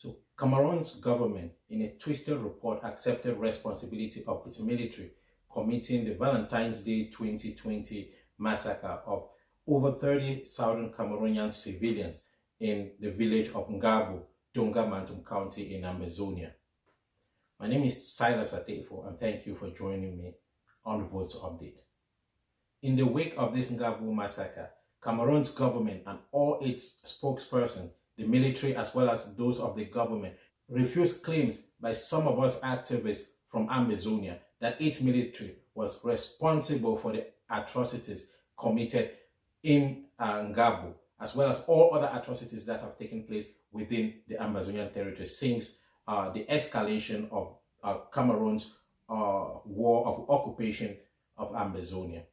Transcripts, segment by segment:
So Cameroon's government, in a twisted report, accepted responsibility of its military committing the Valentine's Day 2020 massacre of over 30 southern Cameroonian civilians in the village of Ngarbuh, Donga County in Amazonia. My name is Silas Atefo, and thank you for joining me on the Votes Update. In the wake of this Ngarbuh massacre, Cameroon's government and all its spokespersons, the military as well as those of the government, refused claims by some of us activists from Amazonia that its military was responsible for the atrocities committed in Ngarbuh, as well as all other atrocities that have taken place within the Amazonian territory since the escalation of Cameroon's war of occupation of Amazonia.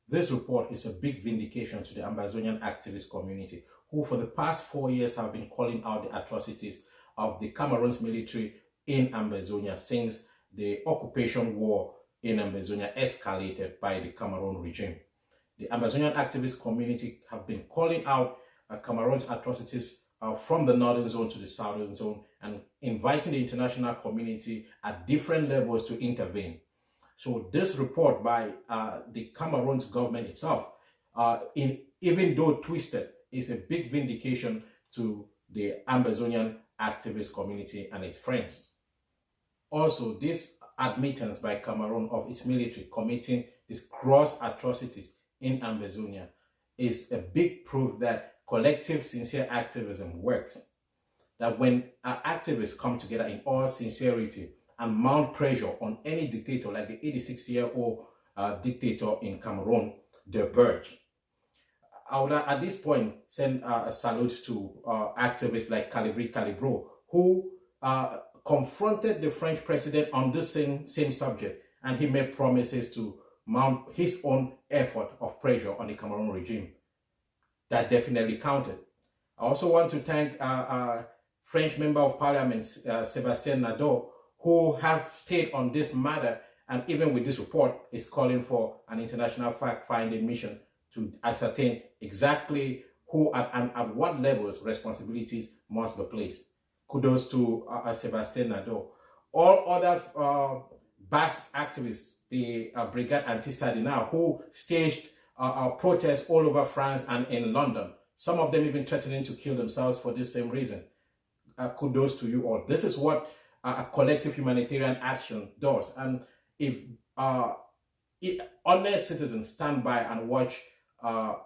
This report is a big vindication to the Amazonian activist community, who for the past 4 years have been calling out the atrocities of the Cameroon's military in Amazonia since the occupation war in Amazonia escalated by the Cameroon regime. The Amazonian activist community have been calling out Cameroon's atrocities from the northern zone to the southern zone and inviting the international community at different levels to intervene. So this report by the Cameroon's government itself, even though twisted, is a big vindication to the Amazonian activist community and its friends. Also, this admittance by Cameroon of its military committing these gross atrocities in Amazonia is a big proof that collective sincere activism works. That when activists come together in all sincerity and mount pressure on any dictator like the 86-year-old dictator in Cameroon, they burst. I would at this point send a salute to activists like Calibro, who confronted the French president on this same subject, and he made promises to mount his own effort of pressure on the Cameroon regime. That definitely counted. I also want to thank French Member of Parliament, Sébastien Nadeau, who have stayed on this matter, and even with this report is calling for an international fact-finding mission to ascertain exactly who and at what levels responsibilities must be placed. Kudos to Sébastien Nadeau. All other BASF activists, the Brigade Anti-Sardinal, who staged protests all over France and in London, some of them even threatening to kill themselves for this same reason. Kudos to you all. This is what a collective humanitarian action does. And if honest citizens stand by and watch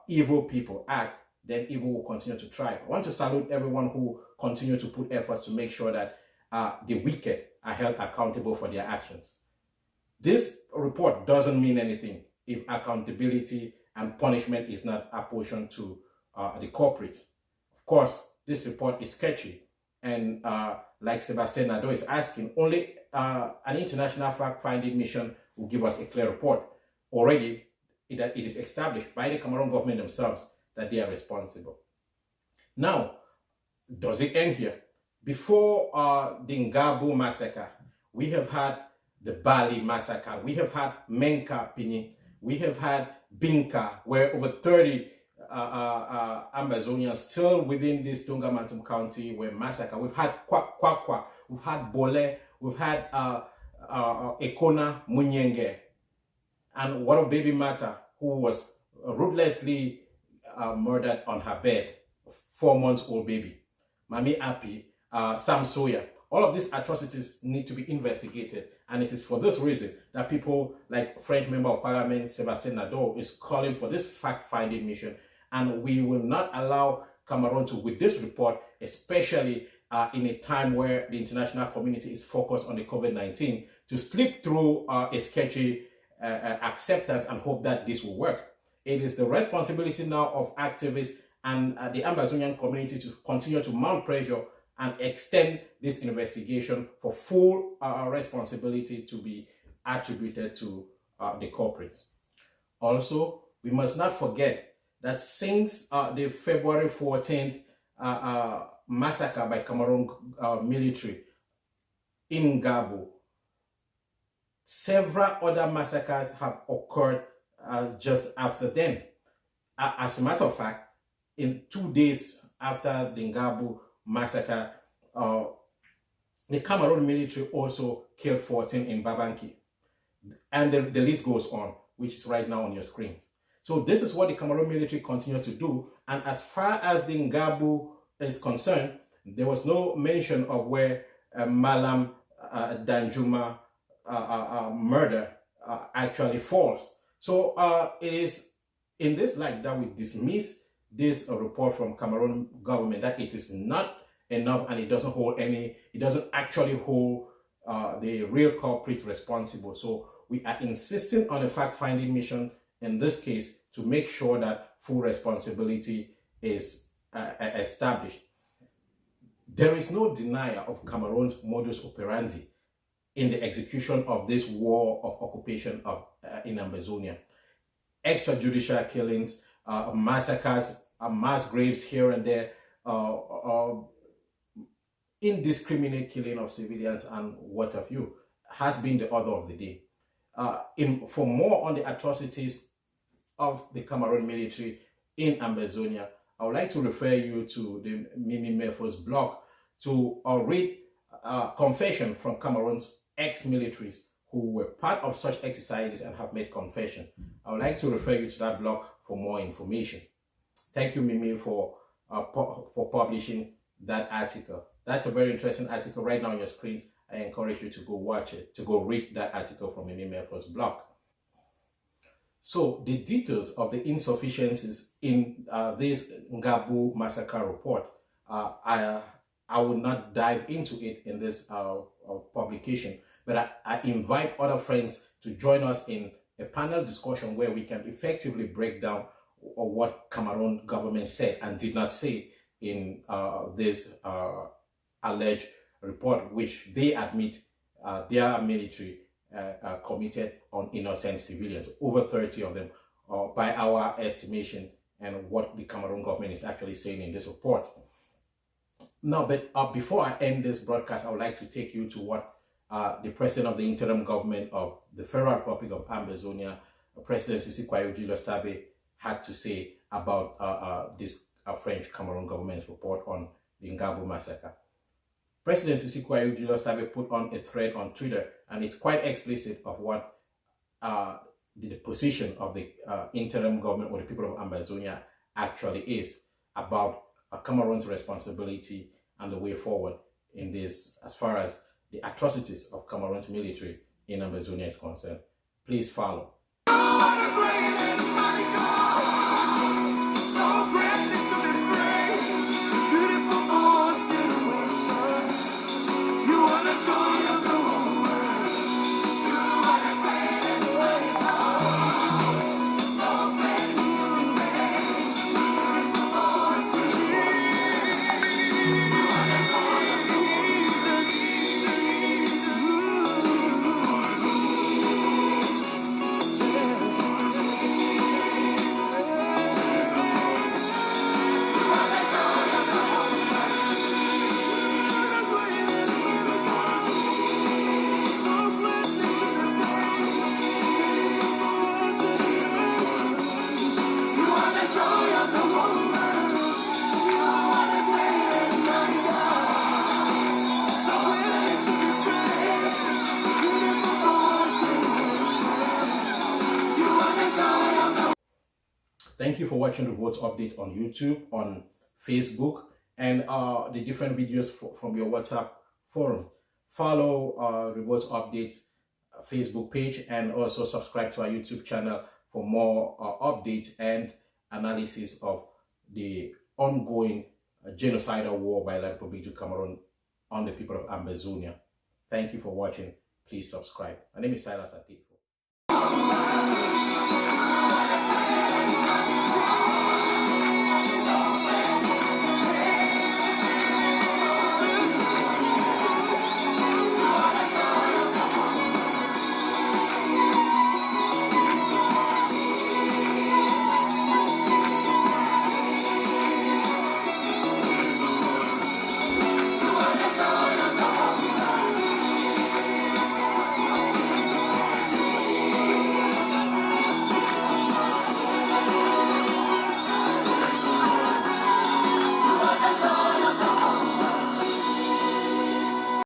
evil people act, then evil will continue to thrive. I want to salute everyone who continue to put efforts to make sure that the wicked are held accountable for their actions. This report doesn't mean anything if accountability and punishment is not apportioned to the culprits. Of course, this report is sketchy, and like Sébastien Nadeau is asking, only an international fact-finding mission will give us a clear report. Already, it is established by the Cameroon government themselves that they are responsible. Now, does it end here? Before the Ngarbuh massacre, we have had the Bali massacre, we have had Menka Pini, we have had Binka, where over 30 Amazonians still within this Donga County were massacred. We've had Kwakwa, we've had Bole, we've had Ekona Munyenge, and what of Baby Mata, who was ruthlessly murdered on her bed, 4-month-old baby. Mami Api, Sam Soya. All of these atrocities need to be investigated, and it is for this reason that people like French Member of Parliament Sébastien Nadeau is calling for this fact-finding mission, and we will not allow Cameroon to, with this report, especially in a time where the international community is focused on the COVID-19, to slip through a sketchy acceptance and hope that this will work. It is the responsibility now of activists and the Amazonian community to continue to mount pressure and extend this investigation for full responsibility to be attributed to the culprits. Also, we must not forget that since the February 14th massacre by Cameroon military in Ngarbuh, several other massacres have occurred just after then. As a matter of fact, in 2 days after the Ngarbuh massacre, the Cameroun military also killed 14 in Babanki. And the list goes on, which is right now on your screens. So this is what the Cameroun military continues to do. And as far as the Ngarbuh is concerned, there was no mention of where Malam Danjuma murder actually falls. So it is in this light that we dismiss this report from Cameroon government that it is not enough and it doesn't actually hold the real culprits responsible. So we are insisting on a fact-finding mission in this case to make sure that full responsibility is established. There is no denial of Cameroon's modus operandi in the execution of this war of occupation in Amazonia. Extrajudicial killings, massacres, mass graves here and there, indiscriminate killing of civilians and what have you, has been the order of the day. For more on the atrocities of the Cameroon military in Amazonia, I would like to refer you to the Mimi Mefo's blog to read confession from Cameroon's ex-militaries who were part of such exercises and have made confession. I would like to refer you to that blog for more information. Thank you, Mimi, for publishing that article. That's a very interesting article right now on your screens. I encourage you to go watch it, to go read that article from Mimi Mefo's blog. So the details of the insufficiencies in this Ngarbuh massacre report, I will not dive into it in this publication, but I invite other friends to join us in a panel discussion where we can effectively break down what Cameroon government said and did not say in this alleged report, which they admit their military committed on innocent civilians, over 30 of them, by our estimation, and what the Cameroon government is actually saying in this report. Now, but before I end this broadcast, I would like to take you to what the president of the interim government of the Federal Republic of Amazonia, President Sisi Kwayo Julius Tabe, had to say about this French Cameroon government's report on the Ngarbuh massacre. President Sisi Kwayo Julius Tabe put on a thread on Twitter, and it's quite explicit of what the position of the interim government or the people of Amazonia actually is about Cameroon's responsibility and the way forward in this, as far as the atrocities of Cameroon's military in Amazonia is concerned. Please follow. Thank you for watching the Revolts Update on YouTube, on Facebook, and the different videos from your WhatsApp forum. Follow Revolts Update Facebook page and also subscribe to our YouTube channel for more updates and analysis of the ongoing genocidal war by La Republique du Cameroon on the people of Amazonia. Thank you for watching. Please subscribe. My name is Silas Atifo.